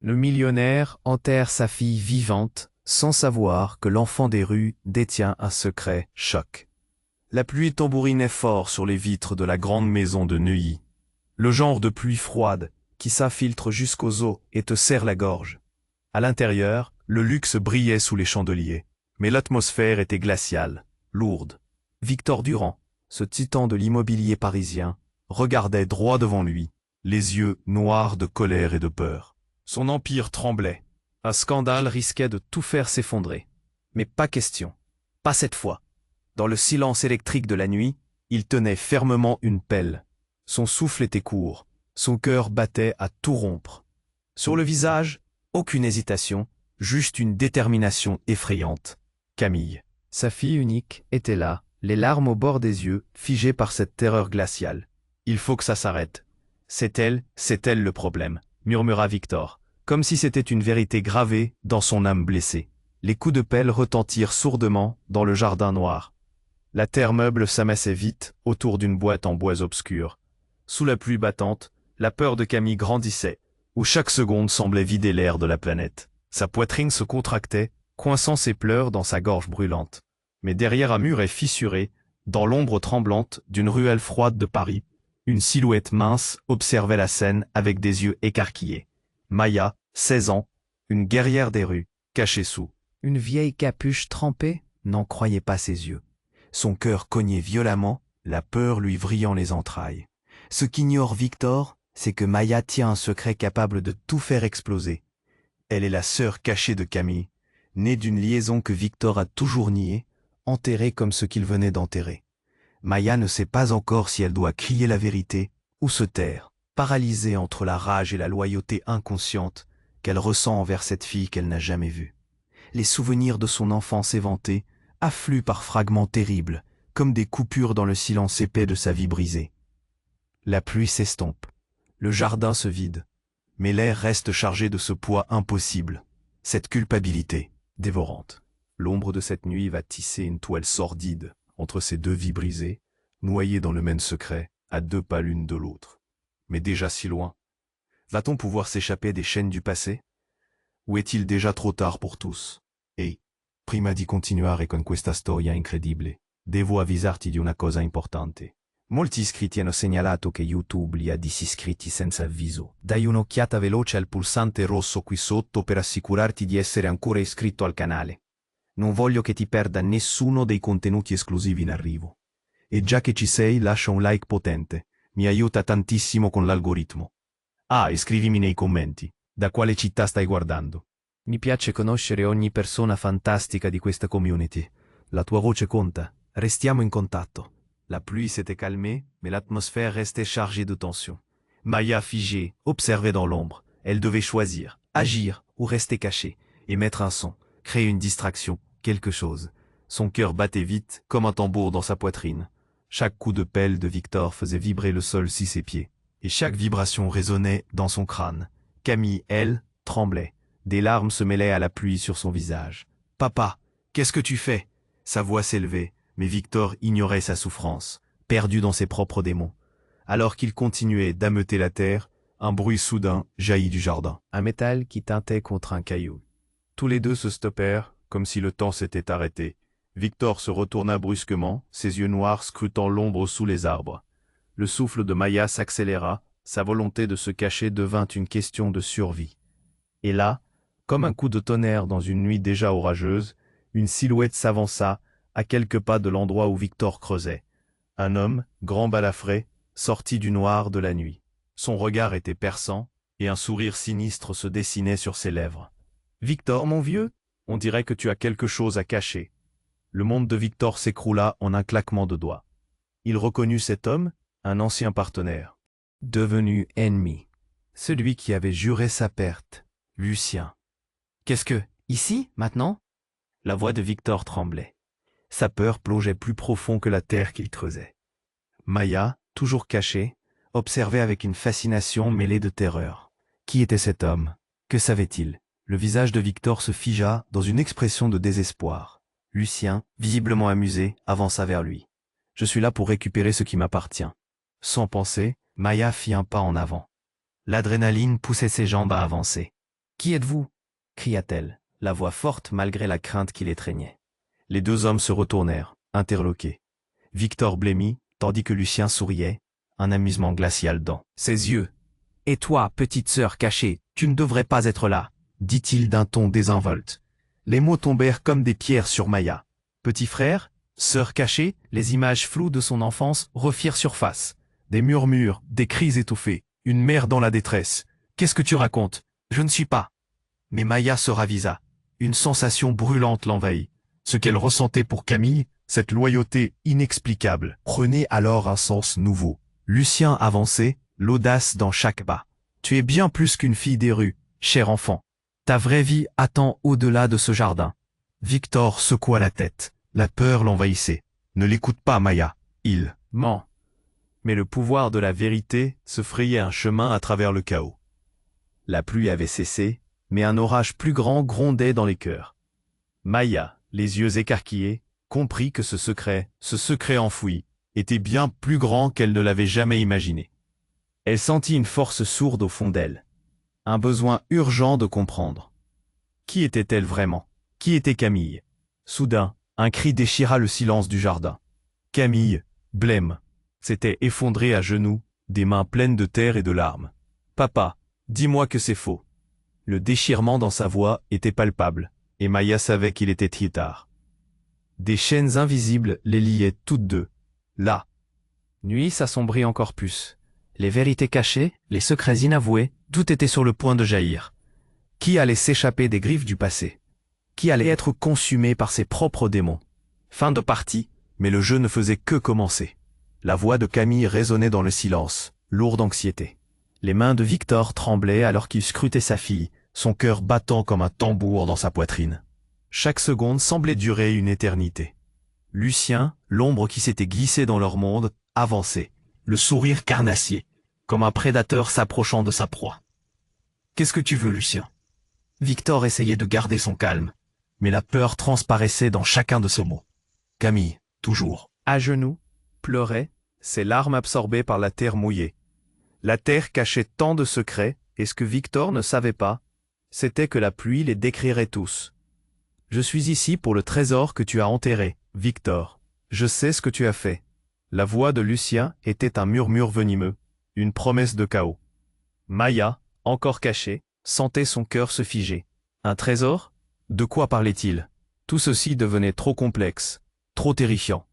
Le millionnaire enterre sa fille vivante, sans savoir que l'enfant des rues détient un secret choc. La pluie tambourinait fort sur les vitres de la grande maison de Neuilly. Le genre de pluie froide qui s'infiltre jusqu'aux os et te serre la gorge. À l'intérieur, le luxe brillait sous les chandeliers, mais l'atmosphère était glaciale, lourde. Victor Durand, ce titan de l'immobilier parisien, regardait droit devant lui, les yeux noirs de colère et de peur. Son empire tremblait. Un scandale risquait de tout faire s'effondrer. Mais pas question. Pas cette fois. Dans le silence électrique de la nuit, il tenait fermement une pelle. Son souffle était court. Son cœur battait à tout rompre. Sur le visage, aucune hésitation, juste une détermination effrayante. Camille, sa fille unique, était là, les larmes au bord des yeux, figées par cette terreur glaciale. Il faut que ça s'arrête. C'est elle le problème, murmura Victor, comme si c'était une vérité gravée dans son âme blessée. Les coups de pelle retentirent sourdement dans le jardin noir. La terre meuble s'amassait vite autour d'une boîte en bois obscur. Sous la pluie battante, la peur de Camille grandissait, où chaque seconde semblait vider l'air de la planète. Sa poitrine se contractait, coinçant ses pleurs dans sa gorge brûlante. Mais derrière un muret fissuré, dans l'ombre tremblante d'une ruelle froide de Paris, une silhouette mince observait la scène avec des yeux écarquillés. Maya, 16 ans, une guerrière des rues, cachée sous une vieille capuche trempée, n'en croyait pas ses yeux. Son cœur cognait violemment, la peur lui vrillant les entrailles. Ce qu'ignore Victor, c'est que Maya tient un secret capable de tout faire exploser. Elle est la sœur cachée de Camille, née d'une liaison que Victor a toujours niée, enterrée comme ce qu'il venait d'enterrer. Maya ne sait pas encore si elle doit crier la vérité ou se taire, paralysée entre la rage et la loyauté inconsciente qu'elle ressent envers cette fille qu'elle n'a jamais vue. Les souvenirs de son enfance éventée affluent par fragments terribles, comme des coupures dans le silence épais de sa vie brisée. La pluie s'estompe, le jardin se vide, mais l'air reste chargé de ce poids impossible, cette culpabilité dévorante. L'ombre de cette nuit va tisser une toile sordide entre ces deux vies brisées, noyées dans le même secret, à 2 pas l'une de l'autre. Mais déjà si loin. Va-t-on pouvoir s'échapper des chaînes du passé? Ou est-il déjà trop tard pour tous? E, prima di continuare con questa storia incredibile, devo avvisarti di una cosa importante. Molti iscritti hanno segnalato che YouTube li ha disiscritti senza avviso. Dai un'occhiata veloce al pulsante rosso qui sotto per assicurarti di essere ancora iscritto al canale. Non voglio che ti perda nessuno dei contenuti esclusivi in arrivo. E già che ci sei, lascia un like potente. Mi aiuta tantissimo con l'algoritmo. Ah, e scrivimi nei commenti. Da quale città stai guardando? Mi piace conoscere ogni persona fantastica di questa community. La tua voce conta. Restiamo in contatto. La pluie s'était calmée, mais l'atmosphère restait chargée de tension. Maya figée, observait dans l'ombre. Elle devait choisir, agir ou rester cachée, et mettre un son, créer une distraction, quelque chose. Son cœur battait vite, comme un tambour dans sa poitrine. Chaque coup de pelle de Victor faisait vibrer le sol sous ses pieds, et chaque vibration résonnait dans son crâne. Camille, elle, tremblait. Des larmes se mêlaient à la pluie sur son visage. « Papa, qu'est-ce que tu fais ?» Sa voix s'élevait, mais Victor ignorait sa souffrance, perdu dans ses propres démons. Alors qu'il continuait d'ameuter la terre, un bruit soudain jaillit du jardin. Un métal qui tintait contre un caillou. Tous les deux se stoppèrent, comme si le temps s'était arrêté. Victor se retourna brusquement, ses yeux noirs scrutant l'ombre sous les arbres. Le souffle de Maya s'accéléra, sa volonté de se cacher devint une question de survie. Et là, comme un coup de tonnerre dans une nuit déjà orageuse, une silhouette s'avança, à quelques pas de l'endroit où Victor creusait. Un homme, grand balafré, sorti du noir de la nuit. Son regard était perçant, et un sourire sinistre se dessinait sur ses lèvres. « Victor, mon vieux, on dirait que tu as quelque chose à cacher. » Le monde de Victor s'écroula en un claquement de doigts. Il reconnut cet homme, un ancien partenaire. Devenu ennemi. Celui qui avait juré sa perte. Lucien. « Qu'est-ce que, ici, maintenant ?» La voix de Victor tremblait. Sa peur plongeait plus profond que la terre qu'il creusait. Maya, toujours cachée, observait avec une fascination mêlée de terreur. Qui était cet homme? Que savait-il? Le visage de Victor se figea dans une expression de désespoir. Lucien, visiblement amusé, avança vers lui. « Je suis là pour récupérer ce qui m'appartient. » Sans penser, Maya fit un pas en avant. L'adrénaline poussait ses jambes à avancer. Qui êtes-vous? Cria-t-elle, la voix forte malgré la crainte qui l'étreignait. Les deux hommes se retournèrent, interloqués. Victor blêmit, tandis que Lucien souriait, un amusement glacial dans ses yeux. « Et toi, petite sœur cachée, tu ne devrais pas être là, » dit-il d'un ton désinvolte. Les mots tombèrent comme des pierres sur Maya. Petit frère, sœur cachée, les images floues de son enfance refirent surface. Des murmures, des cris étouffés, une mère dans la détresse. « Qu'est-ce que tu racontes? Je ne suis pas. » Mais Maya se ravisa. Une sensation brûlante l'envahit. Ce qu'elle ressentait pour Camille, cette loyauté inexplicable, prenait alors un sens nouveau. Lucien avançait, l'audace dans chaque pas. « Tu es bien plus qu'une fille des rues, cher enfant. Ta vraie vie attend au-delà de ce jardin. » Victor secoua la tête. La peur l'envahissait. « Ne l'écoute pas, Maya. Il ment. » Mais le pouvoir de la vérité se frayait un chemin à travers le chaos. La pluie avait cessé, mais un orage plus grand grondait dans les cœurs. Maya, les yeux écarquillés, comprit que ce secret enfoui, était bien plus grand qu'elle ne l'avait jamais imaginé. Elle sentit une force sourde au fond d'elle. Un besoin urgent de comprendre. Qui était-elle vraiment? Qui était Camille? Soudain, un cri déchira le silence du jardin. Camille, blême, s'était effondrée à genoux, des mains pleines de terre et de larmes. « Papa, dis-moi que c'est faux. » Le déchirement dans sa voix était palpable, et Maya savait qu'il était trop tard. Des chaînes invisibles les liaient toutes deux. La nuit s'assombrit encore plus. Les vérités cachées, les secrets inavoués, tout était sur le point de jaillir. Qui allait s'échapper des griffes du passé? Qui allait être consumé par ses propres démons? Fin de partie, mais le jeu ne faisait que commencer. La voix de Camille résonnait dans le silence, lourde d'anxiété. Les mains de Victor tremblaient alors qu'il scrutait sa fille, son cœur battant comme un tambour dans sa poitrine. Chaque seconde semblait durer une éternité. Lucien, l'ombre qui s'était glissée dans leur monde, avançait, le sourire carnassier, comme un prédateur s'approchant de sa proie. « Qu'est-ce que tu veux, Lucien ?» Victor essayait de garder son calme, mais la peur transparaissait dans chacun de ses mots. Camille, toujours à genoux, pleurait, ses larmes absorbées par la terre mouillée. La terre cachait tant de secrets, et ce que Victor ne savait pas, c'était que la pluie les décrirait tous. « Je suis ici pour le trésor que tu as enterré, Victor. Je sais ce que tu as fait. » La voix de Lucien était un murmure venimeux, une promesse de chaos. Maya, encore cachée, sentait son cœur se figer. Un trésor? De quoi parlait-il? Tout ceci devenait trop complexe, trop terrifiant.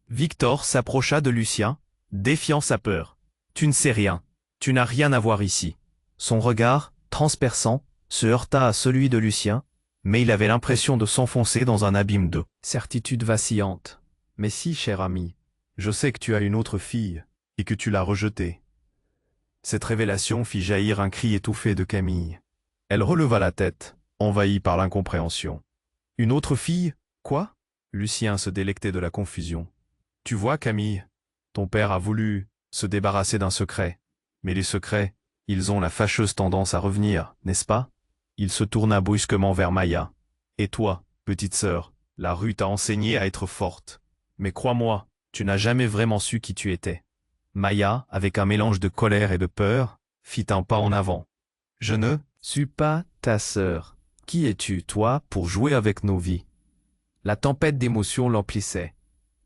Victor s'approcha de Lucien, défiant sa peur. « Tu ne sais rien. Tu n'as rien à voir ici. » Son regard, transperçant, se heurta à celui de Lucien, mais il avait l'impression de s'enfoncer dans un abîme de certitude vacillante. « Mais si, cher ami, je sais que tu as une autre fille, et que tu l'as rejetée. » Cette révélation fit jaillir un cri étouffé de Camille. Elle releva la tête, envahie par l'incompréhension. « Une autre fille? Quoi ?» Lucien se délectait de la confusion. « Tu vois, Camille, ton père a voulu se débarrasser d'un secret. Mais les secrets, ils ont la fâcheuse tendance à revenir, n'est-ce pas ?» Il se tourna brusquement vers Maya. « Et toi, petite sœur, la rue t'a enseigné à être forte. Mais crois-moi, tu n'as jamais vraiment su qui tu étais. » Maya, avec un mélange de colère et de peur, fit un pas en avant. « Je ne suis pas ta sœur. Qui es-tu, toi, pour jouer avec nos vies ?» La tempête d'émotions l'emplissait.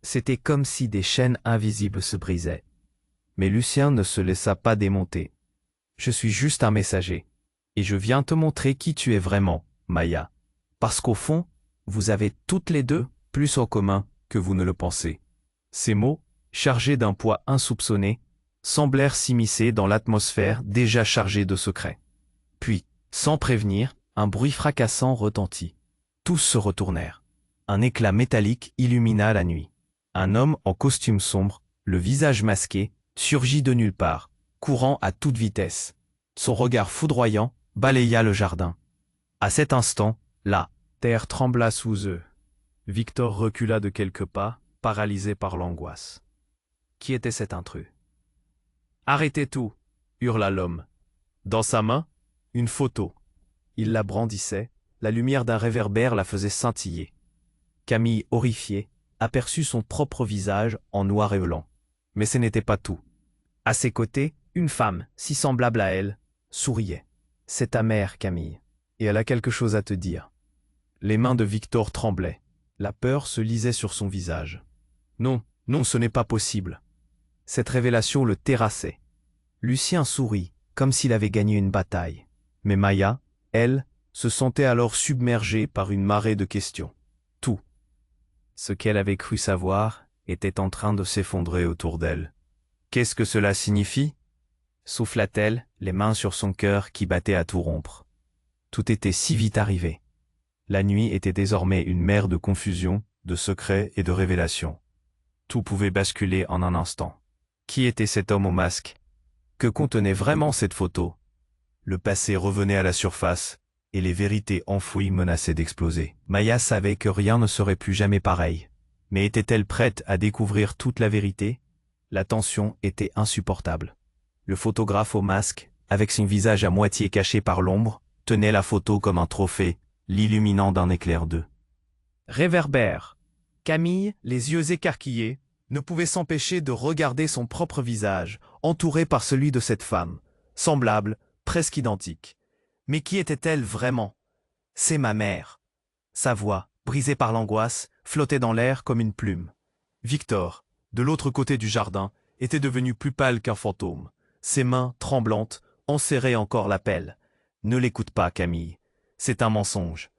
C'était comme si des chaînes invisibles se brisaient. Mais Lucien ne se laissa pas démonter. « Je suis juste un messager. Et je viens te montrer qui tu es vraiment, Maya. Parce qu'au fond, vous avez toutes les deux plus en commun que vous ne le pensez. » Ces mots, chargés d'un poids insoupçonné, semblèrent s'immiscer dans l'atmosphère déjà chargée de secrets. Puis, sans prévenir, un bruit fracassant retentit. Tous se retournèrent. Un éclat métallique illumina la nuit. Un homme en costume sombre, le visage masqué, surgit de nulle part, courant à toute vitesse. Son regard foudroyant balaya le jardin. À cet instant, la terre trembla sous eux. Victor recula de quelques pas, paralysé par l'angoisse. Qui était cet intrus? « Arrêtez tout !» hurla l'homme. Dans sa main, une photo. Il la brandissait, la lumière d'un réverbère la faisait scintiller. Camille, horrifiée, aperçut son propre visage en noir et blanc. Mais ce n'était pas tout. À ses côtés, une femme, si semblable à elle, souriait. « C'est ta mère, Camille. Et elle a quelque chose à te dire. Les mains de Victor tremblaient. La peur se lisait sur son visage. Non, non, ce n'est pas possible. Cette révélation le terrassait. Lucien sourit, comme s'il avait gagné une bataille. Mais Maya, elle, se sentait alors submergée par une marée de questions. Tout ce qu'elle avait cru savoir était en train de s'effondrer autour d'elle. Qu'est-ce que cela signifie? Souffla-t-elle, les mains sur son cœur qui battait à tout rompre. Tout était si vite arrivé. La nuit était désormais une mer de confusion, de secrets et de révélations. Tout pouvait basculer en un instant. Qui était cet homme au masque? Que contenait vraiment cette photo? Le passé revenait à la surface, et les vérités enfouies menaçaient d'exploser. Maya savait que rien ne serait plus jamais pareil. Mais était-elle prête à découvrir toute la vérité? La tension était insupportable. Le photographe au masque, avec son visage à moitié caché par l'ombre, tenait la photo comme un trophée, l'illuminant d'un éclair de réverbère. Camille, les yeux écarquillés, ne pouvait s'empêcher de regarder son propre visage, entouré par celui de cette femme, semblable, presque identique. Mais qui était-elle vraiment? C'est ma mère. Sa voix, brisée par l'angoisse, flottait dans l'air comme une plume. Victor, de l'autre côté du jardin, était devenu plus pâle qu'un fantôme. Ses mains, tremblantes, enserraient encore la pelle. Ne l'écoute pas, Camille. C'est un mensonge.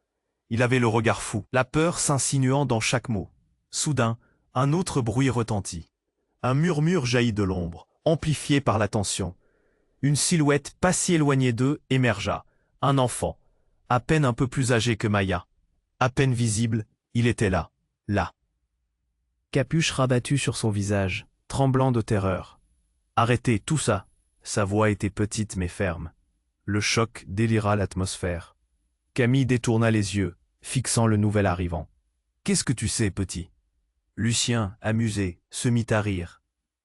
Il avait le regard fou, la peur s'insinuant dans chaque mot. Soudain, un autre bruit retentit. Un murmure jaillit de l'ombre, amplifié par la tension. Une silhouette pas si éloignée d'eux émergea. Un enfant, à peine un peu plus âgé que Maya. À peine visible, il était là, là. Capuche rabattue sur son visage, tremblant de terreur. Arrêtez tout ça. Sa voix était petite mais ferme. Le choc délira l'atmosphère. Camille détourna les yeux, fixant le nouvel arrivant. « Qu'est-ce que tu sais, petit ?» Lucien, amusé, se mit à rire.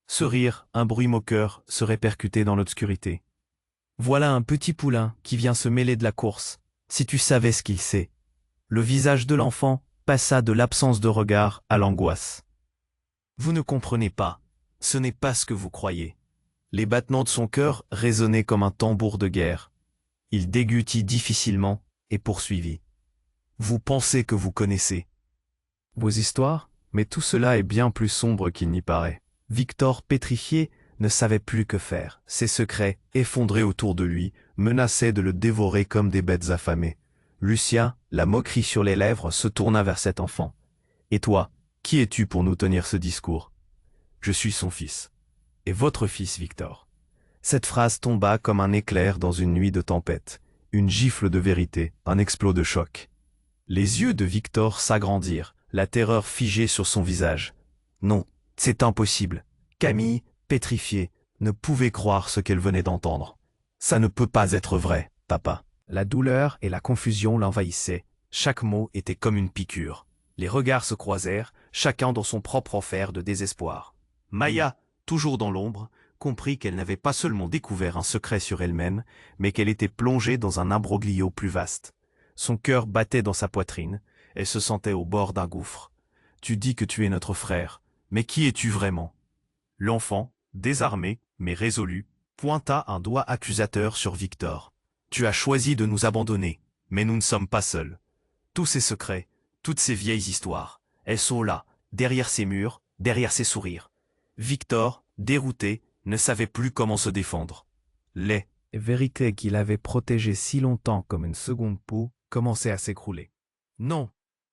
Ce rire, un bruit moqueur, se répercutait dans l'obscurité. « Voilà un petit poulain qui vient se mêler de la course. Si tu savais ce qu'il sait. » Le visage de l'enfant passa de l'absence de regard à l'angoisse. « Vous ne comprenez pas. Ce n'est pas ce que vous croyez. » Les battements de son cœur résonnaient comme un tambour de guerre. Il déglutit difficilement et poursuivit. « Vous pensez que vous connaissez vos histoires, mais tout cela est bien plus sombre qu'il n'y paraît. » Victor, pétrifié, ne savait plus que faire. Ses secrets, effondrés autour de lui, menaçaient de le dévorer comme des bêtes affamées. Lucien, la moquerie sur les lèvres, se tourna vers cet enfant. « Et toi, qui es-tu pour nous tenir ce discours ?»« Je suis son fils. »« Et votre fils, Victor ?» Cette phrase tomba comme un éclair dans une nuit de tempête. Une gifle de vérité, un explot de choc. Les yeux de Victor s'agrandirent, la terreur figée sur son visage. Non, c'est impossible. Camille, pétrifiée, ne pouvait croire ce qu'elle venait d'entendre. Ça ne peut pas être vrai, papa. La douleur et la confusion l'envahissaient. Chaque mot était comme une piqûre. Les regards se croisèrent, chacun dans son propre enfer de désespoir. Maya, toujours dans l'ombre, comprit qu'elle n'avait pas seulement découvert un secret sur elle-même, mais qu'elle était plongée dans un imbroglio plus vaste. Son cœur battait dans sa poitrine, elle se sentait au bord d'un gouffre. « Tu dis que tu es notre frère, mais qui es-tu vraiment ?» L'enfant, désarmé, mais résolu, pointa un doigt accusateur sur Victor. « Tu as choisi de nous abandonner, mais nous ne sommes pas seuls. Tous ces secrets, toutes ces vieilles histoires, elles sont là, derrière ces murs, derrière ces sourires. » Victor, dérouté, ne savait plus comment se défendre. Les vérités qu'il avait protégées si longtemps comme une seconde peau commençaient à s'écrouler. « Non,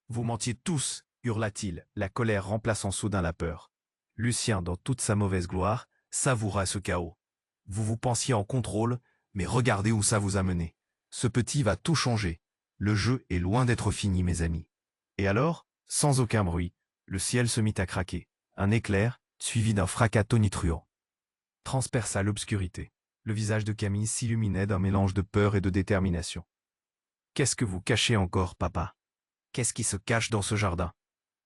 vous mentiez tous !» hurla-t-il, la colère remplaçant soudain la peur. Lucien, dans toute sa mauvaise gloire, savoura ce chaos. « Vous vous pensiez en contrôle, mais regardez où ça vous a mené. Ce petit va tout changer. Le jeu est loin d'être fini, mes amis. » Et alors, sans aucun bruit, le ciel se mit à craquer. Un éclair, suivi d'un fracas tonitruant, transperça l'obscurité. Le visage de Camille s'illuminait d'un mélange de peur et de détermination. « Qu'est-ce que vous cachez encore, papa? Qu'est-ce qui se cache dans ce jardin ?»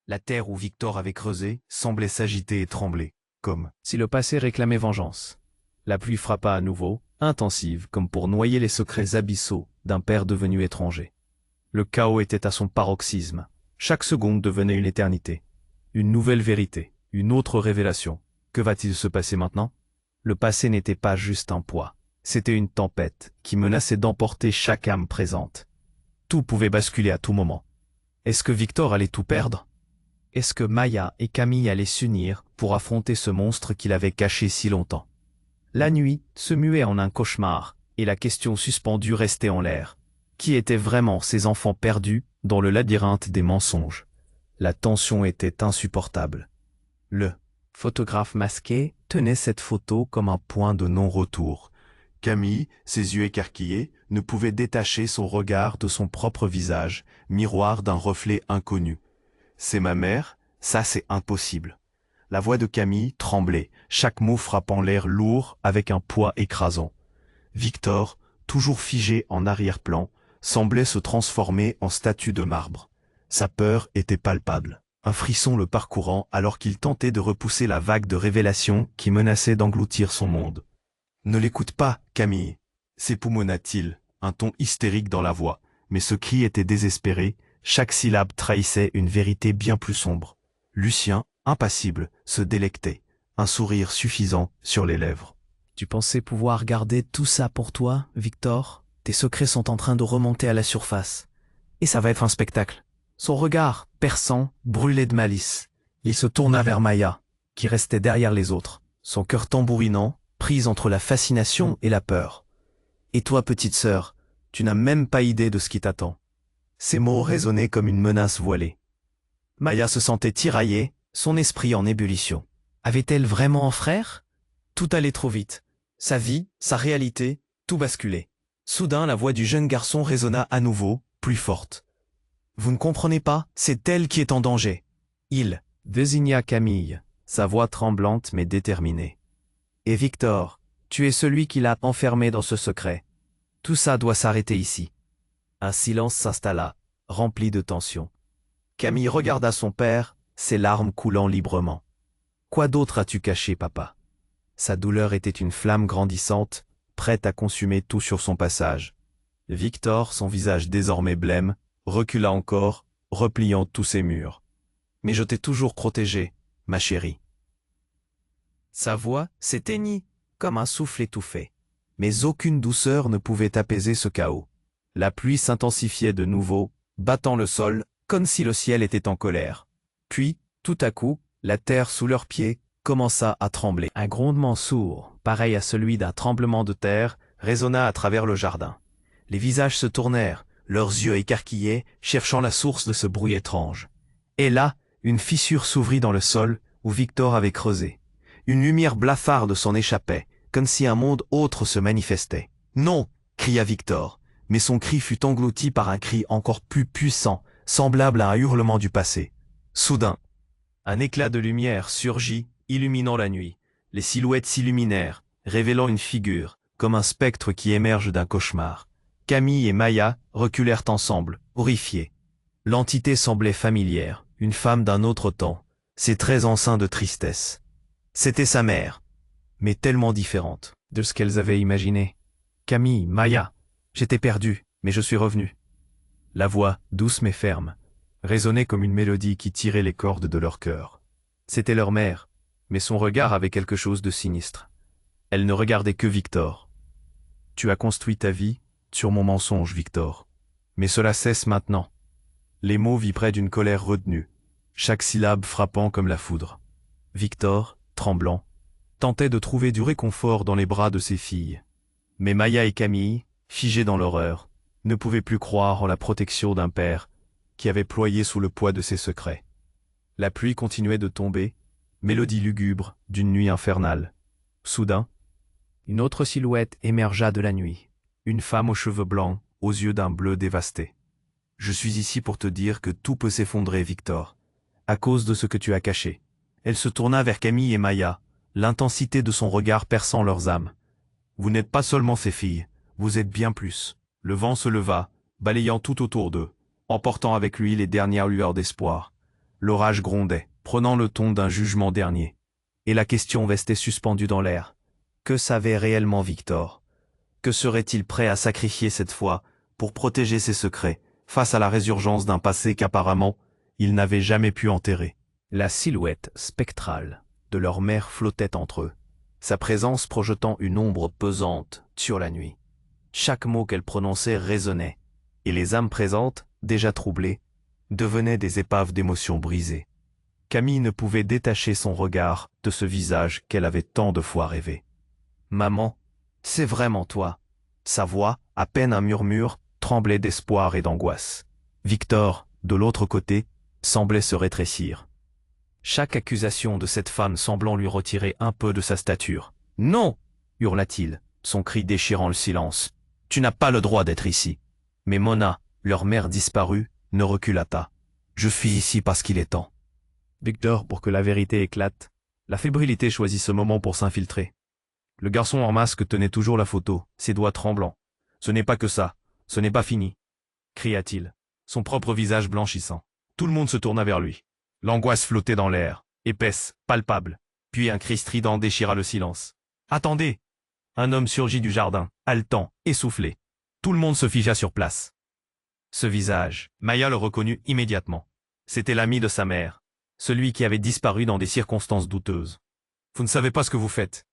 La terre où Victor avait creusé semblait s'agiter et trembler, comme si le passé réclamait vengeance. La pluie frappa à nouveau, intensive, comme pour noyer les secrets abyssaux d'un père devenu étranger. Le chaos était à son paroxysme. Chaque seconde devenait une éternité. Une nouvelle vérité, une autre révélation. Que va-t-il se passer maintenant? Le passé n'était pas juste un poids. C'était une tempête qui menaçait d'emporter chaque âme présente. Tout pouvait basculer à tout moment. Est-ce que Victor allait tout perdre? Est-ce que Maya et Camille allaient s'unir pour affronter ce monstre qu'il avait caché si longtemps? La nuit se muait en un cauchemar, et la question suspendue restait en l'air. Qui étaient vraiment ces enfants perdus dans le labyrinthe des mensonges? La tension était insupportable. Le photographe masqué tenait cette photo comme un point de non-retour. Camille, ses yeux écarquillés, ne pouvait détacher son regard de son propre visage, miroir d'un reflet inconnu. « C'est ma mère, ça c'est impossible. » La voix de Camille tremblait, chaque mot frappant l'air lourd avec un poids écrasant. Victor, toujours figé en arrière-plan, semblait se transformer en statue de marbre. Sa peur était palpable, un frisson le parcourant alors qu'il tentait de repousser la vague de révélations qui menaçait d'engloutir son monde. « Ne l'écoute pas, Camille !» s'époumonna-t-il, un ton hystérique dans la voix, mais ce cri était désespéré, chaque syllabe trahissait une vérité bien plus sombre. Lucien, impassible, se délectait, un sourire suffisant sur les lèvres. « Tu pensais pouvoir garder tout ça pour toi, Victor? Tes secrets sont en train de remonter à la surface. Et ça va être un spectacle. » Son regard, perçant, brûlait de malice. Il se tourna vers Maya, qui restait derrière les autres, son cœur tambourinant, prise entre la fascination et la peur. « Et toi, petite sœur, tu n'as même pas idée de ce qui t'attend. » Ces mots résonnaient comme une menace voilée. Maya se sentait tiraillée, son esprit en ébullition. Avait-elle vraiment un frère? Tout allait trop vite. Sa vie, sa réalité, tout basculait. Soudain, la voix du jeune garçon résonna à nouveau, plus forte. « Vous ne comprenez pas, c'est elle qui est en danger. » Il désigna Camille, sa voix tremblante mais déterminée. « Et Victor, tu es celui qui l'a enfermé dans ce secret. Tout ça doit s'arrêter ici. » Un silence s'installa, rempli de tension. Camille regarda son père, ses larmes coulant librement. « Quoi d'autre as-tu caché, papa ?» Sa douleur était une flamme grandissante, prête à consumer tout sur son passage. Victor, son visage désormais blême, recula encore, repliant tous ses murs. « Mais je t'ai toujours protégé, ma chérie. » Sa voix s'éteignit, comme un souffle étouffé. Mais aucune douceur ne pouvait apaiser ce chaos. La pluie s'intensifiait de nouveau, battant le sol, comme si le ciel était en colère. Puis, tout à coup, la terre sous leurs pieds commença à trembler. Un grondement sourd, pareil à celui d'un tremblement de terre, résonna à travers le jardin. Les visages se tournèrent, leurs yeux écarquillés, cherchant la source de ce bruit étrange. Et là, une fissure s'ouvrit dans le sol, où Victor avait creusé. Une lumière blafarde s'en échappait, comme si un monde autre se manifestait. « Non !» cria Victor, mais son cri fut englouti par un cri encore plus puissant, semblable à un hurlement du passé. Soudain, un éclat de lumière surgit, illuminant la nuit. Les silhouettes s'illuminèrent, révélant une figure, comme un spectre qui émerge d'un cauchemar. Camille et Maya reculèrent ensemble, horrifiés. L'entité semblait familière, une femme d'un autre temps, ses traits empreints de tristesse. C'était sa mère, mais tellement différente de ce qu'elles avaient imaginé. « Camille, Maya, j'étais perdu, mais je suis revenu. » La voix, douce mais ferme, résonnait comme une mélodie qui tirait les cordes de leur cœur. C'était leur mère, mais son regard avait quelque chose de sinistre. Elle ne regardait que Victor. « Tu as construit ta vie sur mon mensonge, Victor. Mais cela cesse maintenant. » Les mots vibraient d'une colère retenue, chaque syllabe frappant comme la foudre. Victor, tremblant, tentait de trouver du réconfort dans les bras de ses filles. Mais Maya et Camille, figées dans l'horreur, ne pouvaient plus croire en la protection d'un père qui avait ployé sous le poids de ses secrets. La pluie continuait de tomber, mélodie lugubre d'une nuit infernale. Soudain, une autre silhouette émergea de la nuit, une femme aux cheveux blancs, aux yeux d'un bleu dévasté. « Je suis ici pour te dire que tout peut s'effondrer, Victor, à cause de ce que tu as caché. » Elle se tourna vers Camille et Maya, l'intensité de son regard perçant leurs âmes. « Vous n'êtes pas seulement ses filles, vous êtes bien plus. » Le vent se leva, balayant tout autour d'eux, emportant avec lui les dernières lueurs d'espoir. L'orage grondait, prenant le ton d'un jugement dernier. Et la question restait suspendue dans l'air. Que savait réellement Victor? Que serait-il prêt à sacrifier cette fois pour protéger ses secrets, face à la résurgence d'un passé qu'apparemment il n'avait jamais pu enterrer? La silhouette spectrale de leur mère flottait entre eux, sa présence projetant une ombre pesante sur la nuit. Chaque mot qu'elle prononçait résonnait, et les âmes présentes, déjà troublées, devenaient des épaves d'émotions brisées. Camille ne pouvait détacher son regard de ce visage qu'elle avait tant de fois rêvé. « Maman, c'est vraiment toi !» Sa voix, à peine un murmure, tremblait d'espoir et d'angoisse. Victor, de l'autre côté, semblait se rétrécir. Chaque accusation de cette femme semblant lui retirer un peu de sa stature. « Non !» hurla-t-il, son cri déchirant le silence. « Tu n'as pas le droit d'être ici. » Mais Mona, leur mère disparue, ne recula pas. « Je suis ici parce qu'il est temps. » Victor, pour que la vérité éclate, la fébrilité choisit ce moment pour s'infiltrer. Le garçon en masque tenait toujours la photo, ses doigts tremblants. « Ce n'est pas que ça, ce n'est pas fini !» cria-t-il, son propre visage blanchissant. Tout le monde se tourna vers lui. L'angoisse flottait dans l'air, épaisse, palpable. Puis un cri strident déchira le silence. « Attendez !» Un homme surgit du jardin, haletant, essoufflé. Tout le monde se figea sur place. Ce visage, Maya le reconnut immédiatement. C'était l'ami de sa mère, celui qui avait disparu dans des circonstances douteuses. « Vous ne savez pas ce que vous faites !»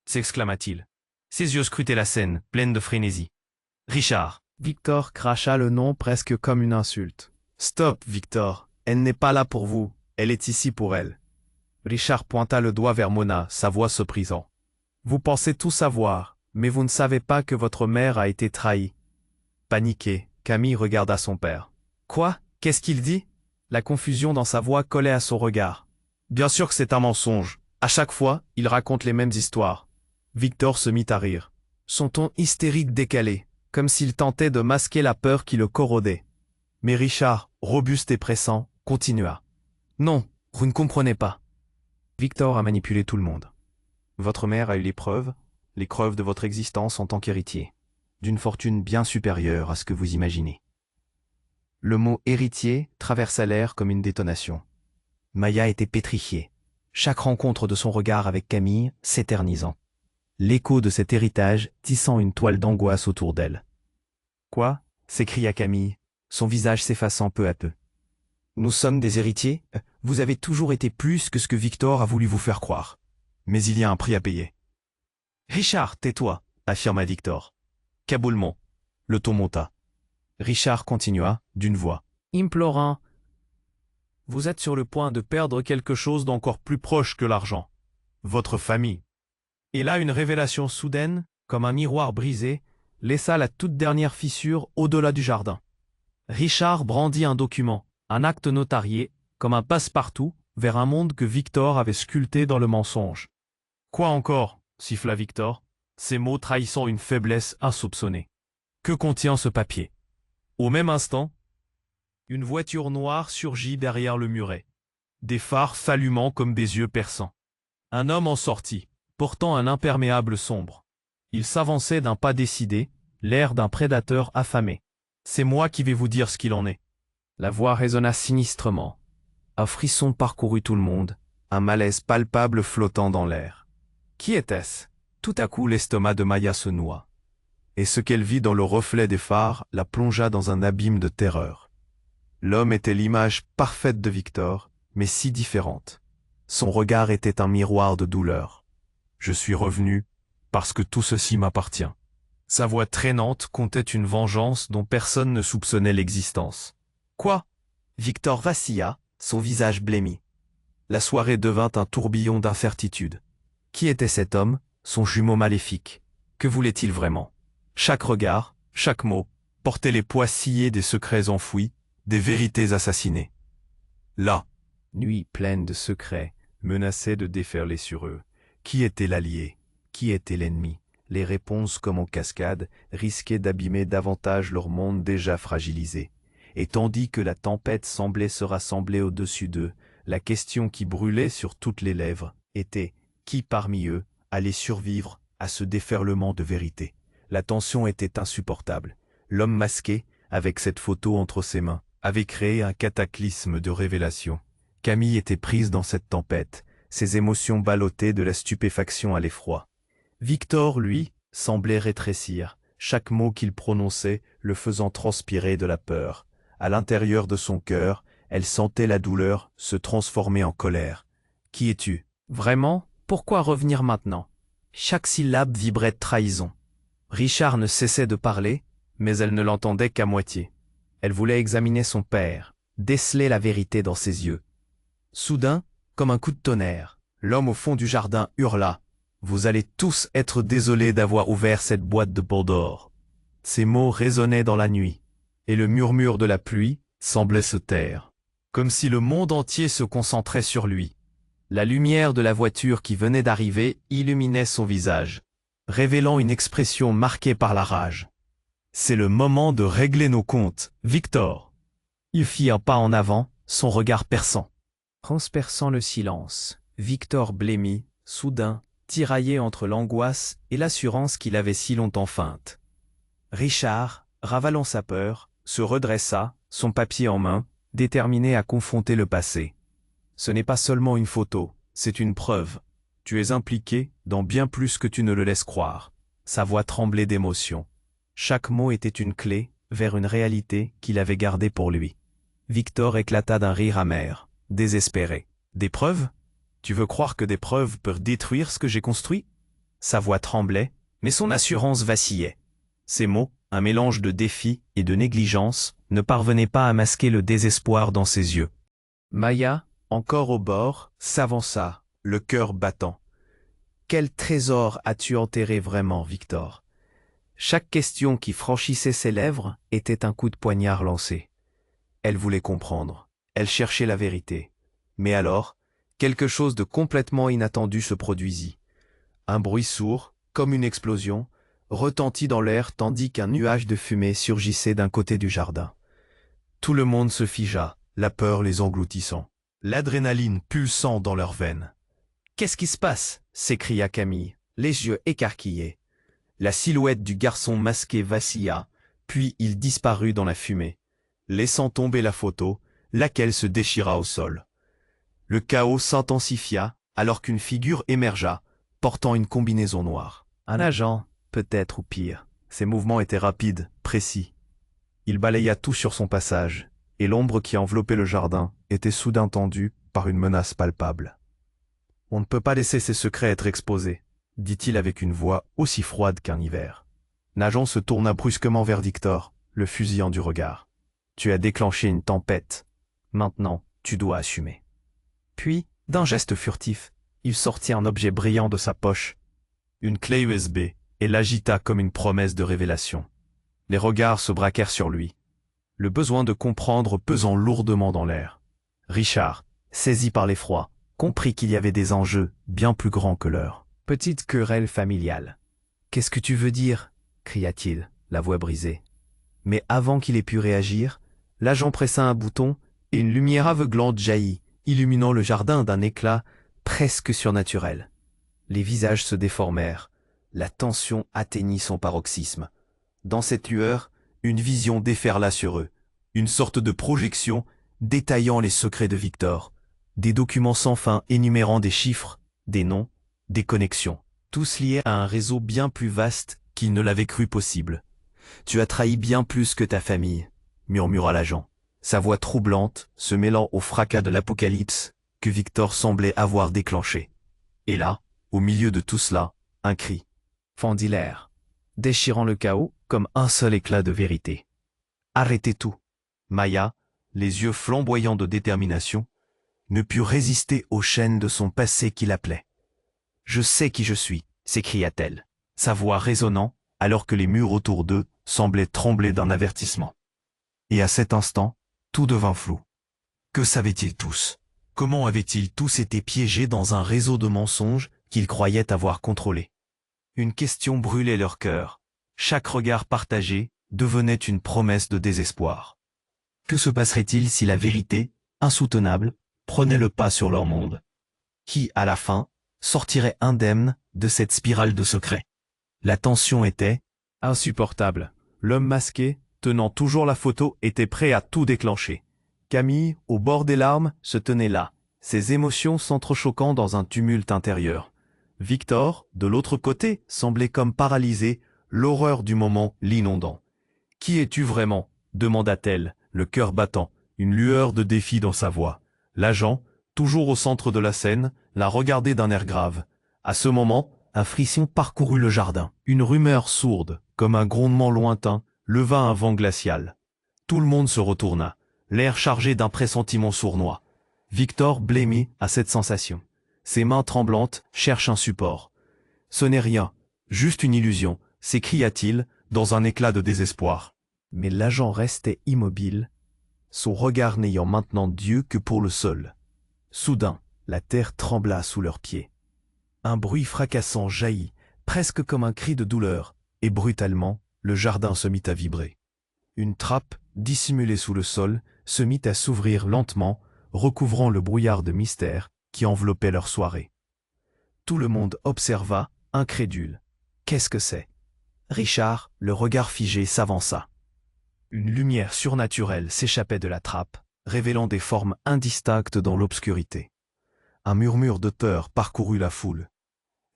s'exclama-t-il. Ses yeux scrutaient la scène, pleine de frénésie. « Richard !» Victor cracha le nom presque comme une insulte. « Stop, Victor, elle n'est pas là pour vous, elle est ici pour elle. » Richard pointa le doigt vers Mona, sa voix se brisant. « Vous pensez tout savoir, mais vous ne savez pas que votre mère a été trahie. » Paniqué, Camille regarda son père. « Quoi? Qu'est-ce qu'il dit ?» La confusion dans sa voix collait à son regard. « Bien sûr que c'est un mensonge. À chaque fois, il raconte les mêmes histoires. » Victor se mit à rire. Son ton hystérique décalé, comme s'il tentait de masquer la peur qui le corrodait. Mais Richard, robuste et pressant, continua. « Non, vous ne comprenez pas. Victor a manipulé tout le monde. Votre mère a eu les preuves de votre existence en tant qu'héritier, d'une fortune bien supérieure à ce que vous imaginez. » Le mot « héritier » traversa l'air comme une détonation. Maya était pétrifiée, chaque rencontre de son regard avec Camille s'éternisant. L'écho de cet héritage tissant une toile d'angoisse autour d'elle. « Quoi ?» s'écria Camille, son visage s'effaçant peu à peu. « Nous sommes des héritiers ? Vous avez toujours été plus que ce que Victor a voulu vous faire croire. Mais il y a un prix à payer. »« Richard, tais-toi » affirma Victor. Caboulement. Le ton monta. Richard continua, d'une voix implorant. « Vous êtes sur le point de perdre quelque chose d'encore plus proche que l'argent. Votre famille. » Et là, une révélation soudaine, comme un miroir brisé, laissa la toute dernière fissure au-delà du jardin. Richard brandit un document, un acte notarié, comme un passe-partout, vers un monde que Victor avait sculpté dans le mensonge. « Quoi encore ?» siffla Victor, ces mots trahissant une faiblesse insoupçonnée. « Que contient ce papier ?» Au même instant, une voiture noire surgit derrière le muret, des phares s'allumant comme des yeux perçants. Un homme en sortit, portant un imperméable sombre. Il s'avançait d'un pas décidé, l'air d'un prédateur affamé. « C'est moi qui vais vous dire ce qu'il en est. » La voix résonna sinistrement. Un frisson parcourut tout le monde, un malaise palpable flottant dans l'air. Qui était-ce? Tout à coup, l'estomac de Maya se noua. Et ce qu'elle vit dans le reflet des phares la plongea dans un abîme de terreur. L'homme était l'image parfaite de Victor, mais si différente. Son regard était un miroir de douleur. « Je suis revenu parce que tout ceci m'appartient. » Sa voix traînante contait une vengeance dont personne ne soupçonnait l'existence. « Quoi ?» Victor vacilla, son visage blêmi. La soirée devint un tourbillon d'incertitude. Qui était cet homme, son jumeau maléfique? Que voulait-il vraiment? Chaque regard, chaque mot, portait les poids sciés des secrets enfouis, des vérités assassinées. Là, nuit pleine de secrets, menaçait de déferler sur eux. Qui était l'allié? Qui était l'ennemi? Les réponses, comme en cascade, risquaient d'abîmer davantage leur monde déjà fragilisé. Et tandis que la tempête semblait se rassembler au-dessus d'eux, la question qui brûlait sur toutes les lèvres était « Qui parmi eux allait survivre à ce déferlement de vérité ?» La tension était insupportable. L'homme masqué, avec cette photo entre ses mains, avait créé un cataclysme de révélation. Camille était prise dans cette tempête, ses émotions ballottées de la stupéfaction à l'effroi. Victor, lui, semblait rétrécir, chaque mot qu'il prononçait le faisant transpirer de la peur. À l'intérieur de son cœur, elle sentait la douleur se transformer en colère. « Qui es-tu? Vraiment? Pourquoi revenir maintenant ?» Chaque syllabe vibrait de trahison. Richard ne cessait de parler, mais elle ne l'entendait qu'à moitié. Elle voulait examiner son père, déceler la vérité dans ses yeux. Soudain, comme un coup de tonnerre, l'homme au fond du jardin hurla. « Vous allez tous être désolés d'avoir ouvert cette boîte de peau d'or. » Ces mots résonnaient dans la nuit, et le murmure de la pluie semblait se taire, comme si le monde entier se concentrait sur lui. La lumière de la voiture qui venait d'arriver illuminait son visage, révélant une expression marquée par la rage. « C'est le moment de régler nos comptes, Victor !» Il fit un pas en avant, son regard perçant. Transperçant le silence, Victor blêmit, soudain, tiraillé entre l'angoisse et l'assurance qu'il avait si longtemps feinte. Richard, ravalant sa peur, se redressa, son papier en main, déterminé à confronter le passé. « Ce n'est pas seulement une photo, c'est une preuve. Tu es impliqué dans bien plus que tu ne le laisses croire. » Sa voix tremblait d'émotion. Chaque mot était une clé vers une réalité qu'il avait gardée pour lui. Victor éclata d'un rire amer, désespéré. « Des preuves ? Tu veux croire que des preuves peuvent détruire ce que j'ai construit ?» Sa voix tremblait, mais son assurance vacillait. Ces mots, un mélange de défi et de négligence, ne parvenaient pas à masquer le désespoir dans ses yeux. Maya, encore au bord, s'avança, le cœur battant. « Quel trésor as-tu enterré vraiment, Victor ?» Chaque question qui franchissait ses lèvres était un coup de poignard lancé. Elle voulait comprendre, elle cherchait la vérité. Mais alors, quelque chose de complètement inattendu se produisit. Un bruit sourd, comme une explosion, retentit dans l'air tandis qu'un nuage de fumée surgissait d'un côté du jardin. Tout le monde se figea, la peur les engloutissant, l'adrénaline pulsant dans leurs veines. « Qu'est-ce qui se passe ?» s'écria Camille, les yeux écarquillés. La silhouette du garçon masqué vacilla, puis il disparut dans la fumée, laissant tomber la photo, laquelle se déchira au sol. Le chaos s'intensifia alors qu'une figure émergea, portant une combinaison noire. Un agent, peut-être ou pire. Ses mouvements étaient rapides, précis. Il balaya tout sur son passage, et l'ombre qui enveloppait le jardin était soudain tendue par une menace palpable. « On ne peut pas laisser ses secrets être exposés, » dit-il avec une voix aussi froide qu'un hiver. Najon se tourna brusquement vers Victor, le fusillant du regard. « Tu as déclenché une tempête. Maintenant, tu dois assumer. » Puis, d'un geste furtif, il sortit un objet brillant de sa poche, une clé USB, et l'agita comme une promesse de révélation. Les regards se braquèrent sur lui, le besoin de comprendre pesant lourdement dans l'air. Richard, saisi par l'effroi, comprit qu'il y avait des enjeux bien plus grands que leur petite querelle familiale. « Qu'est-ce que tu veux dire ?» cria-t-il, la voix brisée. Mais avant qu'il ait pu réagir, l'agent pressa un bouton et une lumière aveuglante jaillit, illuminant le jardin d'un éclat presque surnaturel. Les visages se déformèrent, la tension atteignit son paroxysme. Dans cette lueur, une vision déferla sur eux, une sorte de projection détaillant les secrets de Victor, des documents sans fin énumérant des chiffres, des noms, des connexions, tous liés à un réseau bien plus vaste qu'il ne l'avait cru possible. « Tu as trahi bien plus que ta famille », murmura l'agent, sa voix troublante se mêlant au fracas de l'apocalypse que Victor semblait avoir déclenché. Et là, au milieu de tout cela, un cri fendit l'air, déchirant le chaos comme un seul éclat de vérité. « Arrêtez tout !» Maya, les yeux flamboyants de détermination, ne put résister aux chaînes de son passé qui l'appelait. « Je sais qui je suis !» s'écria-t-elle, sa voix résonnant alors que les murs autour d'eux semblaient trembler d'un avertissement. Et à cet instant, tout devint flou. Que savaient-ils tous? Comment avaient-ils tous été piégés dans un réseau de mensonges qu'ils croyaient avoir contrôlé? Une question brûlait leur cœur. Chaque regard partagé devenait une promesse de désespoir. Que se passerait-il si la vérité, insoutenable, prenait le pas sur leur monde? Qui, à la fin, sortirait indemne de cette spirale de secrets? La tension était insupportable. L'homme masqué, tenant toujours la photo, était prêt à tout déclencher. Camille, au bord des larmes, se tenait là, ses émotions s'entrechoquant dans un tumulte intérieur. Victor, de l'autre côté, semblait comme paralysé, l'horreur du moment l'inondant. « Qui es-tu vraiment ?» demanda-t-elle, le cœur battant, une lueur de défi dans sa voix. L'agent, toujours au centre de la scène, la regardait d'un air grave. À ce moment, un frisson parcourut le jardin. Une rumeur sourde, comme un grondement lointain, leva un vent glacial. Tout le monde se retourna, l'air chargé d'un pressentiment sournois. Victor blêmit à cette sensation. Ses mains tremblantes cherchent un support. Ce n'est rien, juste une illusion, s'écria-t-il, dans un éclat de désespoir. Mais l'agent restait immobile, son regard n'ayant maintenant d'yeux que pour le sol. Soudain, la terre trembla sous leurs pieds. Un bruit fracassant jaillit, presque comme un cri de douleur, et brutalement, le jardin se mit à vibrer. Une trappe, dissimulée sous le sol, se mit à s'ouvrir lentement, recouvrant le brouillard de mystère qui enveloppait leur soirée. Tout le monde observa, incrédule. Qu'est-ce que c'est? Richard, le regard figé, s'avança. Une lumière surnaturelle s'échappait de la trappe, révélant des formes indistinctes dans l'obscurité. Un murmure de peur parcourut la foule.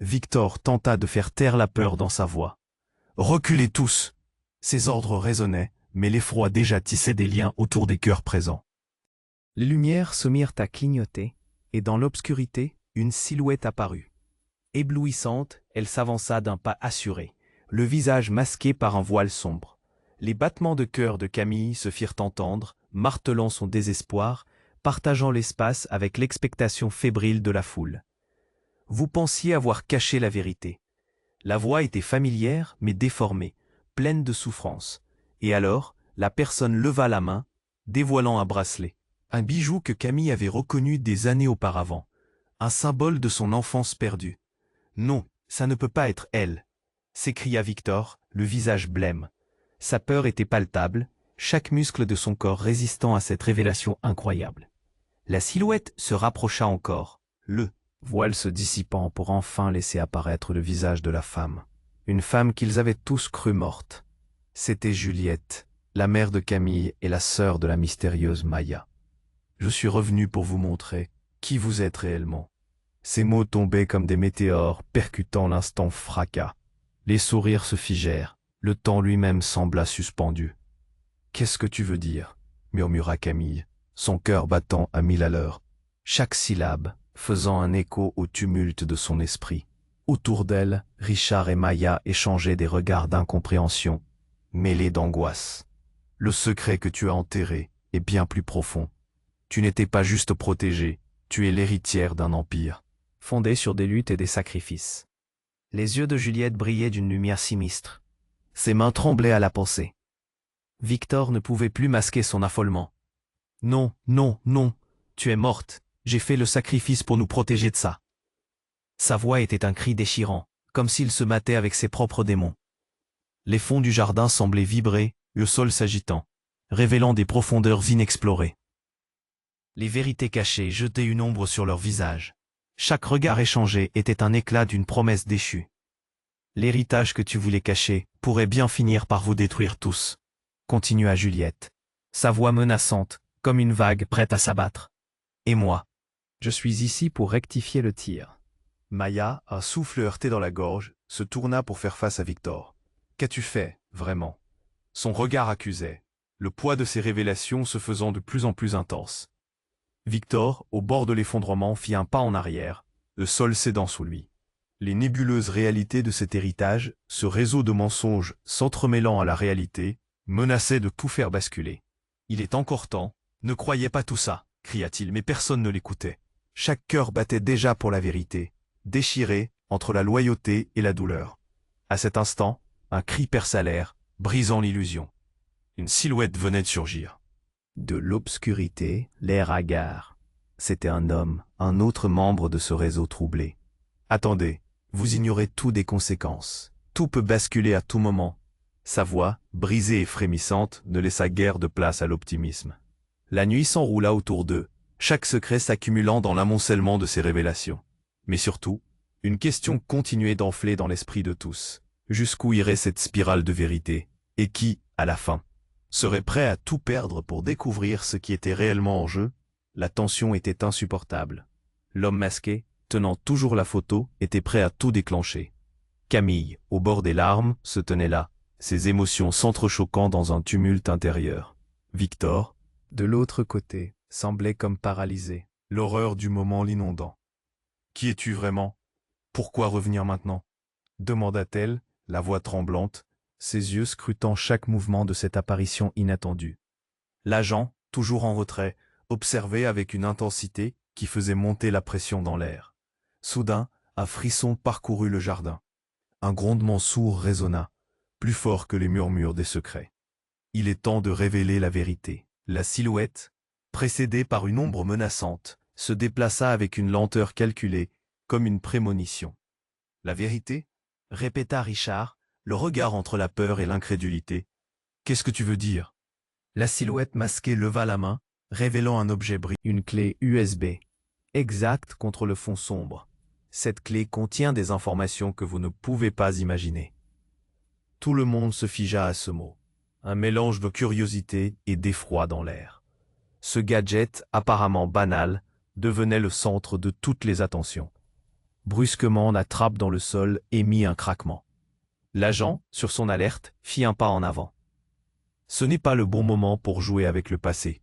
Victor tenta de faire taire la peur dans sa voix. « Reculez tous !» Ses ordres résonnaient, mais l'effroi déjà tissait des liens autour des cœurs présents. Les lumières se mirent à clignoter, et dans l'obscurité, une silhouette apparut. Éblouissante, elle s'avança d'un pas assuré, le visage masqué par un voile sombre. Les battements de cœur de Camille se firent entendre, martelant son désespoir, partageant l'espace avec l'expectation fébrile de la foule. Vous pensiez avoir caché la vérité. La voix était familière, mais déformée, pleine de souffrance. Et alors, la personne leva la main, dévoilant un bracelet. Un bijou que Camille avait reconnu des années auparavant. Un symbole de son enfance perdue. « Non, ça ne peut pas être elle !» s'écria Victor, le visage blême. Sa peur était palpable, chaque muscle de son corps résistant à cette révélation incroyable. La silhouette se rapprocha encore, le voile se dissipant pour enfin laisser apparaître le visage de la femme. Une femme qu'ils avaient tous cru morte. C'était Juliette, la mère de Camille et la sœur de la mystérieuse Maya. « Je suis revenu pour vous montrer qui vous êtes réellement. » Ces mots tombaient comme des météores, percutant l'instant fracas. Les sourires se figèrent. Le temps lui-même sembla suspendu. « Qu'est-ce que tu veux dire ?» murmura Camille, son cœur battant à 1000 à l'heure, chaque syllabe faisant un écho au tumulte de son esprit. Autour d'elle, Richard et Maya échangeaient des regards d'incompréhension, mêlés d'angoisse. « Le secret que tu as enterré est bien plus profond. Tu n'étais pas juste protégée, tu es l'héritière d'un empire, fondé sur des luttes et des sacrifices. » Les yeux de Juliette brillaient d'une lumière sinistre. Ses mains tremblaient à la pensée. Victor ne pouvait plus masquer son affolement. « Non, non, non, tu es morte, j'ai fait le sacrifice pour nous protéger de ça. » Sa voix était un cri déchirant, comme s'il se battait avec ses propres démons. Les fonds du jardin semblaient vibrer, le sol s'agitant, révélant des profondeurs inexplorées. Les vérités cachées jetaient une ombre sur leur visage. Chaque regard échangé était un éclat d'une promesse déchue. L'héritage que tu voulais cacher pourrait bien finir par vous détruire tous, continua Juliette, sa voix menaçante, comme une vague prête à s'abattre. Et moi, je suis ici pour rectifier le tir. Maya, un souffle heurté dans la gorge, se tourna pour faire face à Victor. Qu'as-tu fait, vraiment? Son regard accusait, le poids de ses révélations se faisant de plus en plus intense. Victor, au bord de l'effondrement, fit un pas en arrière, le sol cédant sous lui. Les nébuleuses réalités de cet héritage, ce réseau de mensonges s'entremêlant à la réalité, menaçaient de tout faire basculer. « Il est encore temps, ne croyez pas tout ça !» cria-t-il, mais personne ne l'écoutait. Chaque cœur battait déjà pour la vérité, déchiré entre la loyauté et la douleur. À cet instant, un cri perça l'air, brisant l'illusion. Une silhouette venait de surgir. De l'obscurité, l'air hagard. C'était un homme, un autre membre de ce réseau troublé. « Attendez, vous ignorez tout des conséquences. Tout peut basculer à tout moment. » Sa voix, brisée et frémissante, ne laissa guère de place à l'optimisme. La nuit s'enroula autour d'eux, chaque secret s'accumulant dans l'amoncellement de ses révélations. Mais surtout, une question continuait d'enfler dans l'esprit de tous. Jusqu'où irait cette spirale de vérité? Et qui, à la fin, serait prêt à tout perdre pour découvrir ce qui était réellement en jeu? La tension était insupportable. L'homme masqué, tenant toujours la photo, était prêt à tout déclencher. Camille, au bord des larmes, se tenait là, ses émotions s'entrechoquant dans un tumulte intérieur. Victor, de l'autre côté, semblait comme paralysé, l'horreur du moment l'inondant. « Qui es-tu vraiment? Pourquoi revenir maintenant ?» demanda-t-elle, la voix tremblante, ses yeux scrutant chaque mouvement de cette apparition inattendue. L'agent, toujours en retrait, observait avec une intensité qui faisait monter la pression dans l'air. Soudain, un frisson parcourut le jardin. Un grondement sourd résonna, plus fort que les murmures des secrets. Il est temps de révéler la vérité. La silhouette, précédée par une ombre menaçante, se déplaça avec une lenteur calculée, comme une prémonition. La vérité? Répéta Richard, le regard entre la peur et l'incrédulité. Qu'est-ce que tu veux dire? La silhouette masquée leva la main, révélant un objet brillant. Une clé USB, exacte contre le fond sombre. Cette clé contient des informations que vous ne pouvez pas imaginer. Tout le monde se figea à ce mot. Un mélange de curiosité et d'effroi dans l'air. Ce gadget, apparemment banal, devenait le centre de toutes les attentions. Brusquement, la trappe dans le sol émit un craquement. L'agent, sur son alerte, fit un pas en avant. Ce n'est pas le bon moment pour jouer avec le passé.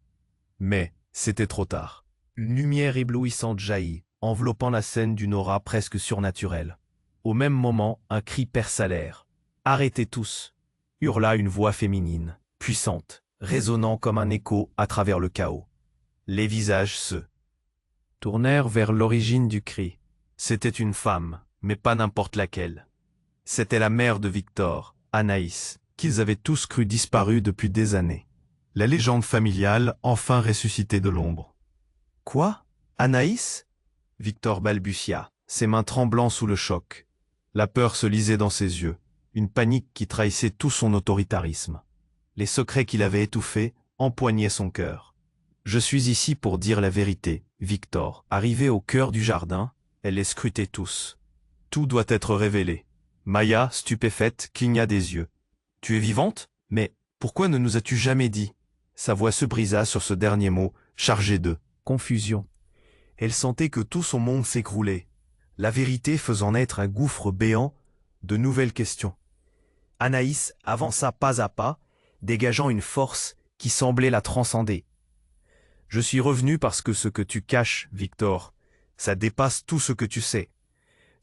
Mais c'était trop tard. Une lumière éblouissante jaillit, enveloppant la scène d'une aura presque surnaturelle. Au même moment, un cri perça l'air. « Arrêtez tous !» hurla une voix féminine, puissante, résonnant comme un écho à travers le chaos. Les visages se tournèrent vers l'origine du cri. C'était une femme, mais pas n'importe laquelle. C'était la mère de Victor, Anaïs, qu'ils avaient tous cru disparue depuis des années. La légende familiale enfin ressuscitée de l'ombre. « Quoi? Anaïs ?» Victor balbutia, ses mains tremblant sous le choc. La peur se lisait dans ses yeux, une panique qui trahissait tout son autoritarisme. Les secrets qu'il avait étouffés empoignaient son cœur. « Je suis ici pour dire la vérité, Victor. » Arrivée au cœur du jardin, elle les scrutait tous. Tout doit être révélé. Maya, stupéfaite, cligna des yeux. « Tu es vivante? Mais pourquoi ne nous as-tu jamais dit ?» Sa voix se brisa sur ce dernier mot, chargé de confusion. Elle sentait que tout son monde s'écroulait, la vérité faisant naître un gouffre béant de nouvelles questions. Anaïs avança pas à pas, dégageant une force qui semblait la transcender. « Je suis revenu parce que ce que tu caches, Victor, ça dépasse tout ce que tu sais. »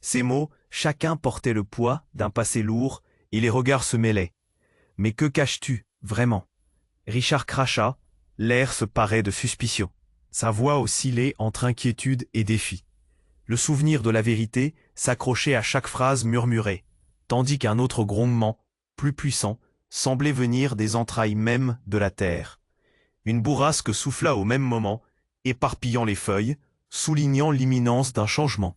Ces mots, chacun portait le poids d'un passé lourd et les regards se mêlaient. « Mais que caches-tu, vraiment ?» Richard cracha, l'air se parait de suspicion. Sa voix oscillait entre inquiétude et défi. Le souvenir de la vérité s'accrochait à chaque phrase murmurée, tandis qu'un autre grondement, plus puissant, semblait venir des entrailles mêmes de la terre. Une bourrasque souffla au même moment, éparpillant les feuilles, soulignant l'imminence d'un changement.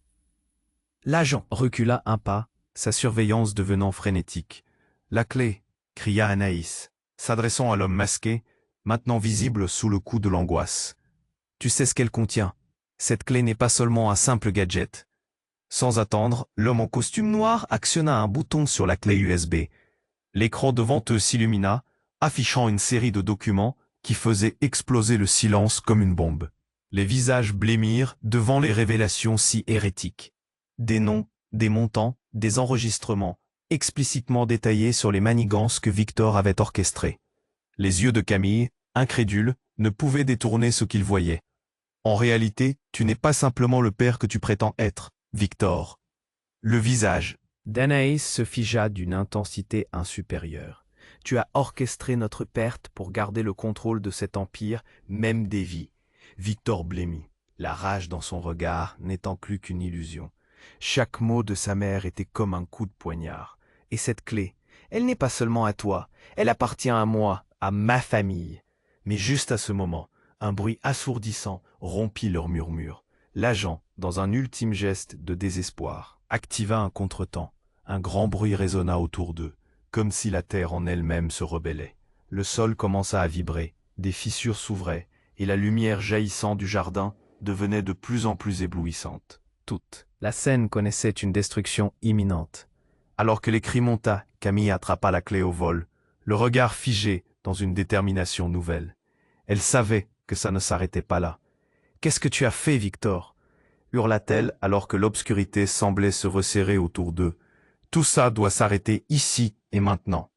L'agent recula un pas, sa surveillance devenant frénétique. « La clé !» cria Anaïs, s'adressant à l'homme masqué, maintenant visible sous le coup de l'angoisse. « Tu sais ce qu'elle contient. Cette clé n'est pas seulement un simple gadget. » Sans attendre, l'homme en costume noir actionna un bouton sur la clé USB. L'écran devant eux s'illumina, affichant une série de documents qui faisaient exploser le silence comme une bombe. Les visages blêmirent devant les révélations si hérétiques. Des noms, des montants, des enregistrements, explicitement détaillés sur les manigances que Victor avait orchestrées. Les yeux de Camille, incrédules, ne pouvaient détourner ce qu'ils voyaient. En réalité, tu n'es pas simplement le père que tu prétends être, Victor. Le visage d'Anaïs se figea d'une intensité insupérieure. Tu as orchestré notre perte pour garder le contrôle de cet empire, même des vies. Victor blêmit, la rage dans son regard n'étant plus qu'une illusion. Chaque mot de sa mère était comme un coup de poignard. Et cette clé, elle n'est pas seulement à toi, elle appartient à moi, à ma famille. Mais juste à ce moment, un bruit assourdissant rompit leur murmure. L'agent, dans un ultime geste de désespoir, activa un contretemps. Un grand bruit résonna autour d'eux, comme si la terre en elle-même se rebellait. Le sol commença à vibrer, des fissures s'ouvraient, et la lumière jaillissant du jardin devenait de plus en plus éblouissante. Toute la scène connaissait une destruction imminente. Alors que les cris monta, Camille attrapa la clé au vol, le regard figé dans une détermination nouvelle. Elle savait que ça ne s'arrêtait pas là. « Qu'est-ce que tu as fait, Victor ?» hurla-t-elle alors que l'obscurité semblait se resserrer autour d'eux. « Tout ça doit s'arrêter ici et maintenant. »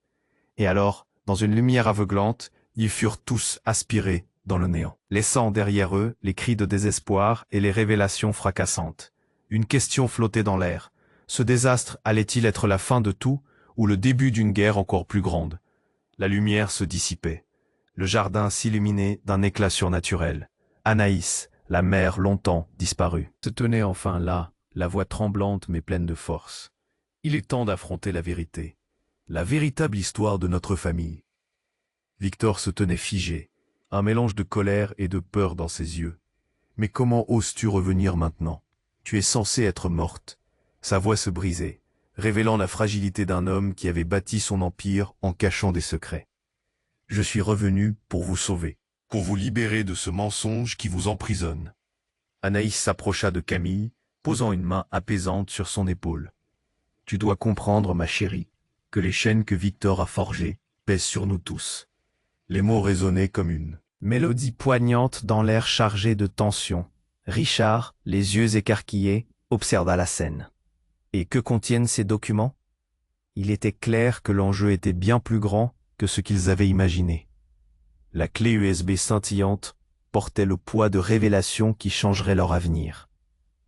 Et alors, dans une lumière aveuglante, ils furent tous aspirés dans le néant, laissant derrière eux les cris de désespoir et les révélations fracassantes. Une question flottait dans l'air. Ce désastre allait-il être la fin de tout ou le début d'une guerre encore plus grande? La lumière se dissipait. Le jardin s'illuminait d'un éclat surnaturel. Anaïs, la mère longtemps disparue, se tenait enfin là, la voix tremblante mais pleine de force. Il est temps d'affronter la vérité. La véritable histoire de notre famille. Victor se tenait figé, un mélange de colère et de peur dans ses yeux. Mais comment oses-tu revenir maintenant? Tu es censée être morte. Sa voix se brisait, révélant la fragilité d'un homme qui avait bâti son empire en cachant des secrets. Je suis revenu pour vous sauver, pour vous libérer de ce mensonge qui vous emprisonne. Anaïs s'approcha de Camille, posant une main apaisante sur son épaule. Tu dois comprendre, ma chérie, que les chaînes que Victor a forgées pèsent sur nous tous. Les mots résonnaient comme une mélodie poignante dans l'air chargé de tension. Richard, les yeux écarquillés, observa la scène. Et que contiennent ces documents? Il était clair que l'enjeu était bien plus grand que ce qu'ils avaient imaginé. La clé USB scintillante portait le poids de révélations qui changeraient leur avenir.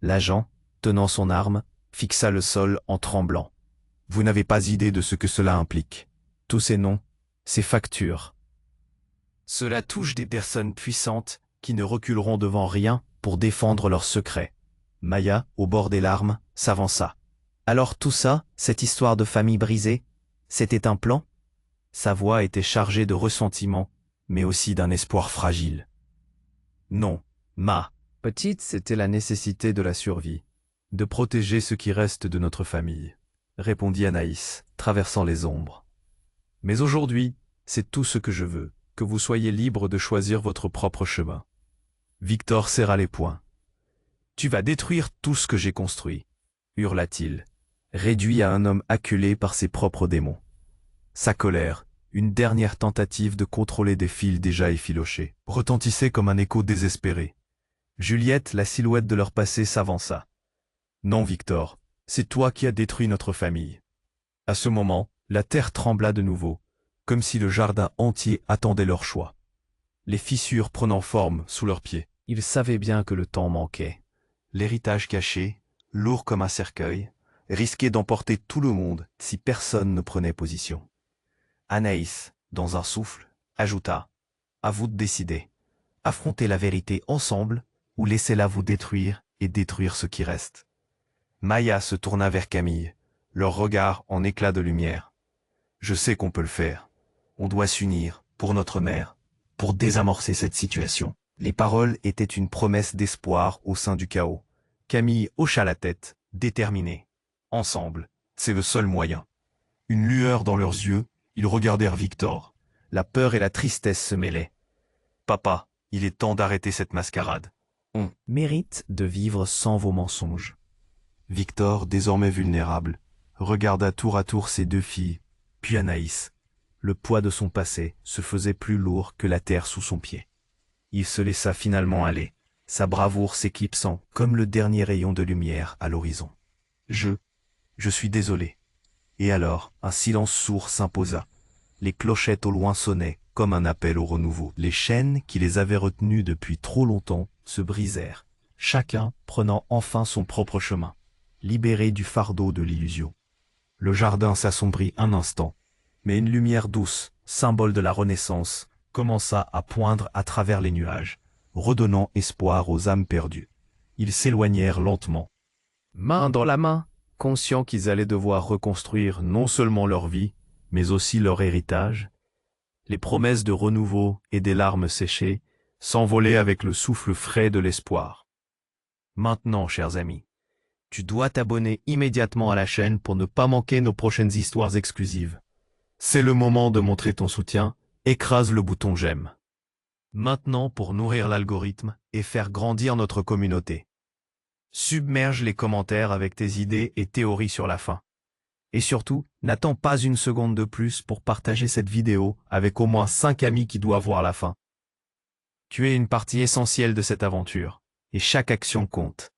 L'agent, tenant son arme, fixa le sol en tremblant. Vous n'avez pas idée de ce que cela implique. Tous ces noms, ces factures. Cela touche des personnes puissantes qui ne reculeront devant rien pour défendre leurs secrets. Maya, au bord des larmes, s'avança. Alors tout ça, cette histoire de famille brisée, c'était un plan? Sa voix était chargée de ressentiment, mais aussi d'un espoir fragile. Non, ma petite, c'était la nécessité de la survie, de protéger ce qui reste de notre famille, répondit Anaïs, traversant les ombres. Mais aujourd'hui, c'est tout ce que je veux, que vous soyez libre de choisir votre propre chemin. Victor serra les poings. Tu vas détruire tout ce que j'ai construit, hurla-t-il, réduit à un homme acculé par ses propres démons. Sa colère, une dernière tentative de contrôler des fils déjà effilochés, retentissait comme un écho désespéré. Juliette, la silhouette de leur passé, s'avança. Non, Victor, c'est toi qui as détruit notre famille. À ce moment, la terre trembla de nouveau, comme si le jardin entier attendait leur choix. Les fissures prenant forme sous leurs pieds. Ils savaient bien que le temps manquait. L'héritage caché, lourd comme un cercueil, risquait d'emporter tout le monde si personne ne prenait position. Anaïs, dans un souffle, ajouta « À vous de décider. Affrontez la vérité ensemble ou laissez-la vous détruire et détruire ce qui reste. » Maya se tourna vers Camille, leur regard en éclat de lumière. « Je sais qu'on peut le faire. On doit s'unir, pour notre mère, pour désamorcer cette situation. » Les paroles étaient une promesse d'espoir au sein du chaos. Camille hocha la tête, déterminée. Ensemble, c'est le seul moyen. Une lueur dans leurs yeux, ils regardèrent Victor. La peur et la tristesse se mêlaient. « Papa, il est temps d'arrêter cette mascarade. On mérite de vivre sans vos mensonges. » Victor, désormais vulnérable, regarda tour à tour ses deux filles, puis Anaïs. Le poids de son passé se faisait plus lourd que la terre sous son pied. Il se laissa finalement aller, sa bravoure s'éclipsant comme le dernier rayon de lumière à l'horizon. Je suis désolé. Et alors, un silence sourd s'imposa. Les clochettes au loin sonnaient, comme un appel au renouveau. Les chaînes qui les avaient retenus depuis trop longtemps se brisèrent, chacun prenant enfin son propre chemin, libéré du fardeau de l'illusion. Le jardin s'assombrit un instant, mais une lumière douce, symbole de la Renaissance, commença à poindre à travers les nuages, redonnant espoir aux âmes perdues. Ils s'éloignèrent lentement, main dans la main, conscients qu'ils allaient devoir reconstruire non seulement leur vie, mais aussi leur héritage. Les promesses de renouveau et des larmes séchées s'envolaient avec le souffle frais de l'espoir. Maintenant, chers amis, tu dois t'abonner immédiatement à la chaîne pour ne pas manquer nos prochaines histoires exclusives. C'est le moment de montrer ton soutien, écrase le bouton j'aime. Maintenant pour nourrir l'algorithme et faire grandir notre communauté. Submerge les commentaires avec tes idées et théories sur la fin. Et surtout, n'attends pas une seconde de plus pour partager cette vidéo avec au moins 5 amis qui doivent voir la fin. Tu es une partie essentielle de cette aventure, et chaque action compte.